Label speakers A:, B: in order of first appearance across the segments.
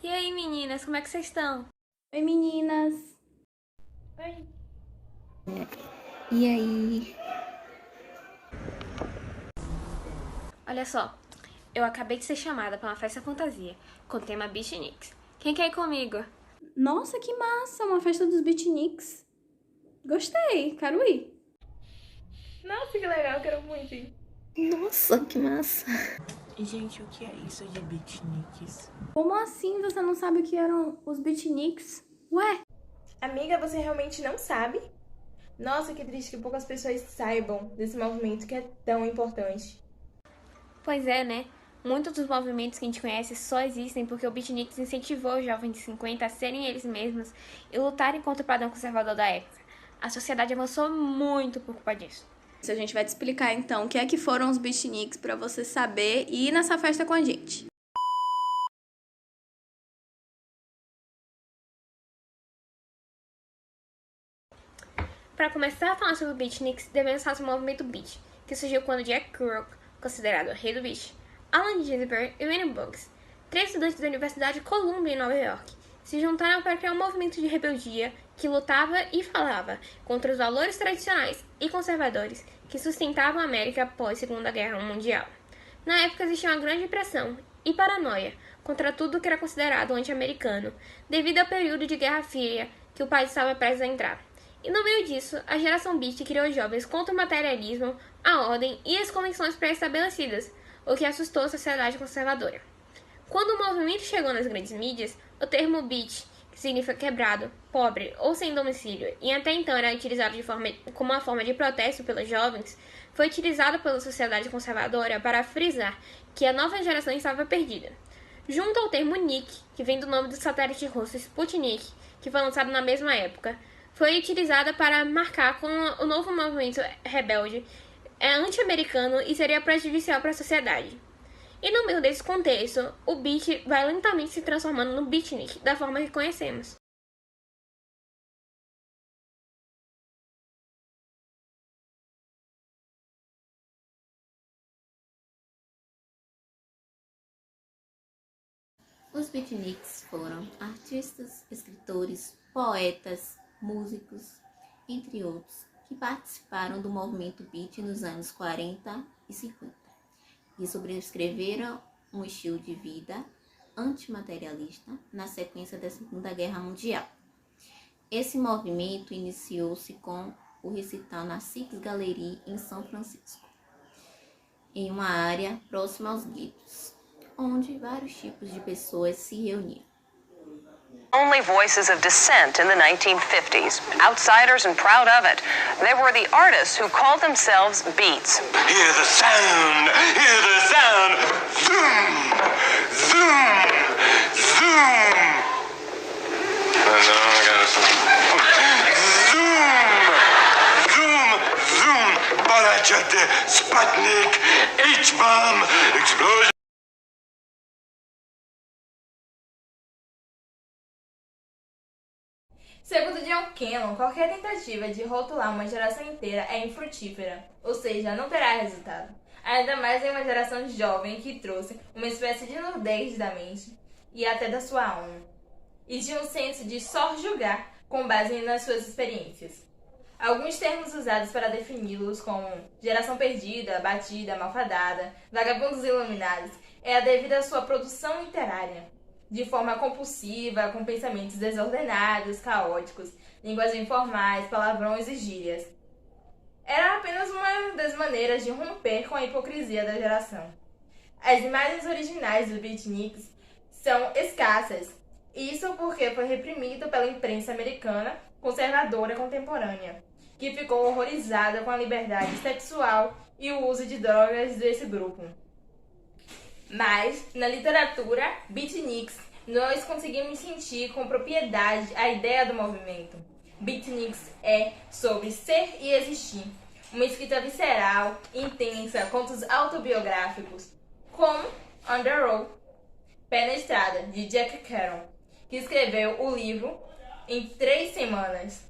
A: E aí, meninas, como é que vocês estão?
B: Oi, meninas!
A: Oi.
C: E aí?
A: Olha só, eu acabei de ser chamada para uma festa fantasia com o tema Beatniks. Quem quer ir comigo?
B: Nossa, que massa! Uma festa dos beatniks. Gostei, quero ir.
D: Nossa, que legal, quero muito ir.
C: Nossa, que massa!
E: Gente, o que é isso de beatniks?
B: Como assim você não sabe o que eram os beatniks? Ué,
D: Amiga, você realmente não sabe? Nossa, que triste que poucas pessoas saibam desse movimento que é tão importante.
A: Pois é, né? Muitos dos movimentos que a gente conhece só existem porque o Beatniks incentivou os jovens de 50 a serem eles mesmos e lutarem contra o padrão conservador da época. A sociedade avançou muito por culpa disso.
B: a gente vai te explicar então o que é que foram os beatniks pra você saber e ir nessa festa com a gente.
A: Para começar a falar sobre o Beatniks, devemos falar sobre o movimento Beat, que surgiu quando Jack Kerouac, considerado o rei do beat, Allen Ginsberg e William Burroughs, três estudantes da Universidade de Columbia em Nova York, se juntaram para criar um movimento de rebeldia que lutava e falava contra os valores tradicionais e conservadores que sustentavam a América após a Segunda Guerra Mundial. Na época existia uma grande pressão e paranoia contra tudo que era considerado anti-americano, devido ao período de Guerra Fria que o país estava prestes a entrar. E no meio disso, a geração Beat criou jovens contra o materialismo, a ordem e as convenções pré-estabelecidas, o que assustou a sociedade conservadora. Quando o movimento chegou nas grandes mídias, o termo Beat, que significa quebrado, pobre ou sem domicílio, e até então era utilizado como uma forma de protesto pelos jovens, foi utilizado pela sociedade conservadora para frisar que a nova geração estava perdida. Junto ao termo Nick, que vem do nome do satélite russo Sputnik, que foi lançado na mesma época, foi utilizada para marcar como o novo movimento rebelde anti-americano e seria prejudicial para a sociedade. E no meio desse contexto, o beat vai lentamente se transformando no beatnik, da forma que conhecemos.
C: Os beatniks foram artistas, escritores, poetas, músicos, entre outros, que participaram do movimento beat nos anos 40 e 50 e sobrescreveram um estilo de vida antimaterialista na sequência da Segunda Guerra Mundial. Esse movimento iniciou-se com o recital na Six Gallery em São Francisco, em uma área próxima aos guetos, onde vários tipos de pessoas se reuniam.
F: Only voices of dissent in the 1950s, outsiders and proud of it. They were the artists who called themselves Beats.
G: Hear the sound! Hear the sound! Zoom! Zoom! Zoom! I got Zoom! Zoom! Zoom! Parachute! Sputnik! H-bomb! Explosion!
D: Segundo John Cannon, qualquer tentativa de rotular uma geração inteira é infrutífera, ou seja, não terá resultado. Ainda mais em uma geração jovem que trouxe uma espécie de nudez da mente e até da sua alma, e de um senso de só julgar com base nas suas experiências. Alguns termos usados para defini-los como geração perdida, batida, malfadada, vagabundos iluminados, é a devido à sua produção literária, de forma compulsiva, com pensamentos desordenados, caóticos, linguagem informais, palavrões e gírias. Era apenas uma das maneiras de romper com a hipocrisia da geração. As imagens originais dos beatniks são escassas, isso porque foi reprimido pela imprensa americana conservadora contemporânea, que ficou horrorizada com a liberdade sexual e o uso de drogas desse grupo. Mas, na literatura beatniks, nós conseguimos sentir com propriedade a ideia do movimento. Beatniks é sobre ser e existir, uma escrita visceral, intensa, contos autobiográficos, como On the Road, Pé na Estrada, de Jack Kerouac, que escreveu o livro em 3 semanas.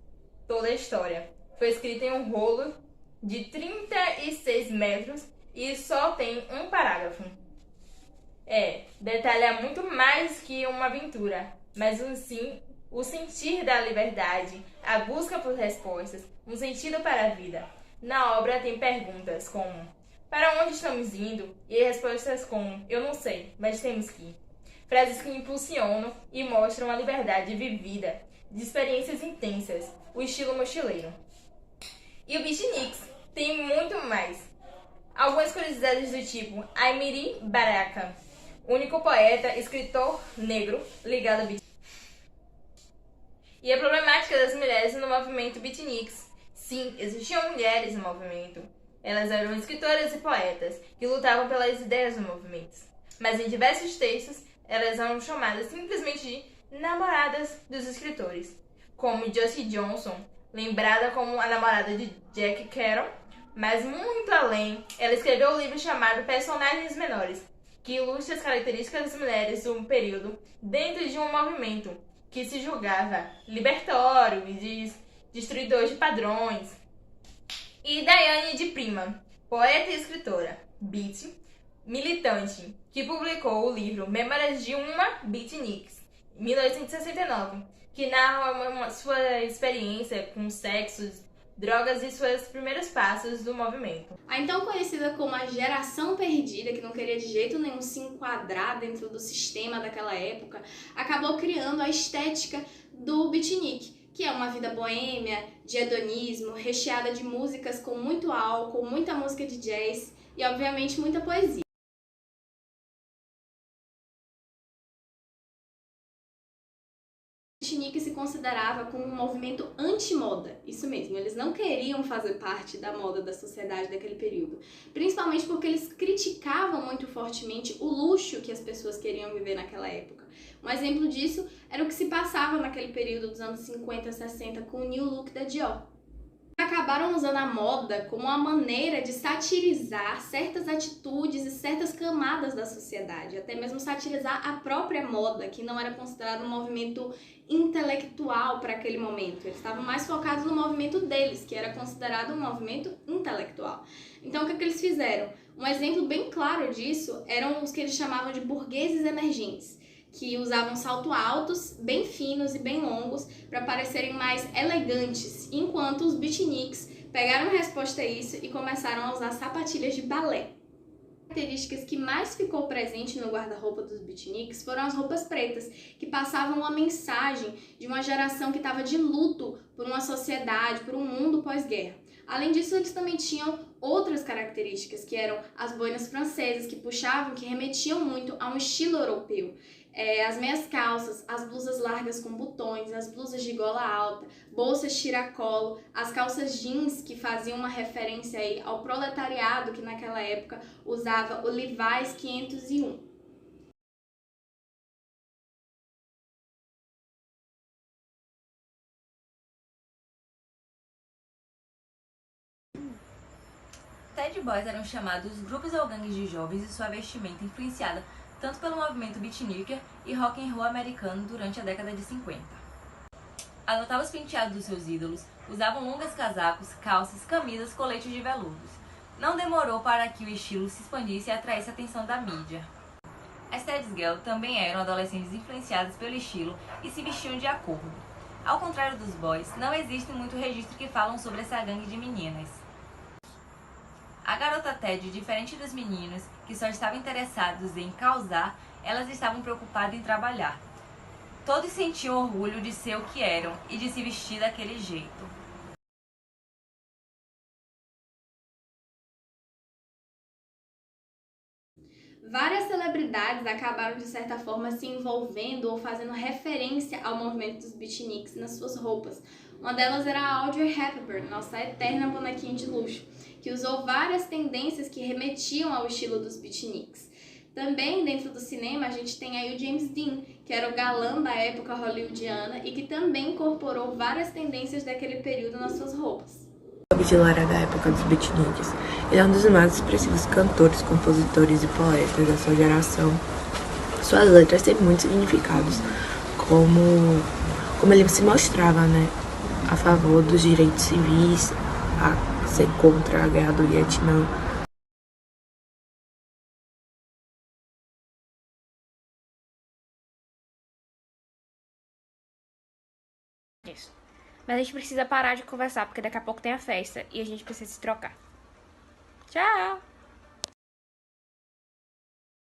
D: Toda a história foi escrita em um rolo de 36 metros e só tem um parágrafo. detalha muito mais que uma aventura, mas o sentir da liberdade, a busca por respostas, um sentido para a vida. Na obra tem perguntas como: para onde estamos indo? E respostas como: eu não sei, mas temos que ir. Frases que impulsionam e mostram a liberdade vivida, de experiências intensas, o estilo mochileiro. E o Beatniks tem muito mais. Algumas curiosidades do tipo: Amiri Baraka, único poeta, escritor negro ligado ao beatnik. E a problemática das mulheres no movimento Beatniks. Sim, existiam mulheres no movimento. Elas eram escritoras e poetas que lutavam pelas ideias do movimento. Mas em diversos textos, elas eram chamadas simplesmente de namoradas dos escritores, como Josie Johnson, lembrada como a namorada de Jack Kerouac, mas muito além, ela escreveu um livro chamado Personagens Menores, que ilustra as características das mulheres do período dentro de um movimento que se julgava libertório e destruidor de padrões. E Diane de Prima, poeta e escritora, beat, militante, que publicou o livro Memórias de uma Beatnik, 1969, que narra sua experiência com sexo, drogas e seus primeiros passos do movimento.
B: A então conhecida como a geração perdida, que não queria de jeito nenhum se enquadrar dentro do sistema daquela época, acabou criando a estética do beatnik, que é uma vida boêmia, de hedonismo, recheada de músicas com muito álcool, muita música de jazz e, obviamente, muita poesia. O beatnik se considerava como um movimento anti-moda, isso mesmo, eles não queriam fazer parte da moda da sociedade daquele período, principalmente porque eles criticavam muito fortemente o luxo que as pessoas queriam viver naquela época. Um exemplo disso era o que se passava naquele período dos anos 50, 60 com o New Look da Dior. Acabaram usando a moda como uma maneira de satirizar certas atitudes e certas camadas da sociedade, até mesmo satirizar a própria moda, que não era considerado um movimento intelectual para aquele momento. Eles estavam mais focados no movimento deles, que era considerado um movimento intelectual. Então, o que eles fizeram? Um exemplo bem claro disso eram os que eles chamavam de burgueses emergentes, que usavam saltos altos, bem finos e bem longos, para parecerem mais elegantes, enquanto os beatniks pegaram a resposta a isso e começaram a usar sapatilhas de balé. As características que mais ficou presente no guarda-roupa dos beatniks foram as roupas pretas, que passavam uma mensagem de uma geração que estava de luto por uma sociedade, por um mundo pós-guerra. Além disso, eles também tinham outras características, que eram as boinas francesas, que puxavam, que remetiam muito a um estilo europeu. As meias calças, as blusas largas com botões, as blusas de gola alta, bolsas tiracolo, as calças jeans, que faziam uma referência aí ao proletariado que naquela época usava o Levi's 501.
H: Ted Boys eram chamados grupos ou gangues de jovens e sua vestimenta influenciada tanto pelo movimento beatniker e rock and roll americano durante a década de 50. Adotavam os penteados dos seus ídolos, usavam longas casacos, calças, camisas, coletes de veludos. Não demorou para que o estilo se expandisse e atraísse a atenção da mídia. As Ted Girls também eram adolescentes influenciadas pelo estilo e se vestiam de acordo. Ao contrário dos boys, não existe muito registro que falam sobre essa gangue de meninas. A garota Ted, diferente dos meninos, que só estavam interessados em causar, elas estavam preocupadas em trabalhar. Todos sentiam orgulho de ser o que eram e de se vestir daquele jeito.
B: Várias celebridades acabaram, de certa forma, se envolvendo ou fazendo referência ao movimento dos beatniks nas suas roupas. Uma delas era a Audrey Hepburn, nossa eterna bonequinha de luxo, que usou várias tendências que remetiam ao estilo dos beatniks. Também, dentro do cinema, a gente tem aí o James Dean, que era o galã da época hollywoodiana e que também incorporou várias tendências daquele período nas suas roupas.
E: Bob Dylan era da época dos beatniks. Ele é um dos mais expressivos cantores, compositores e poetas da sua geração. Suas letras têm muitos significados, como ele se mostrava, né, a favor dos direitos civis, a ser contra a guerra do Vietnã.
A: Isso. Mas a gente precisa parar de conversar, porque daqui a pouco tem a festa e a gente precisa se trocar. Tchau!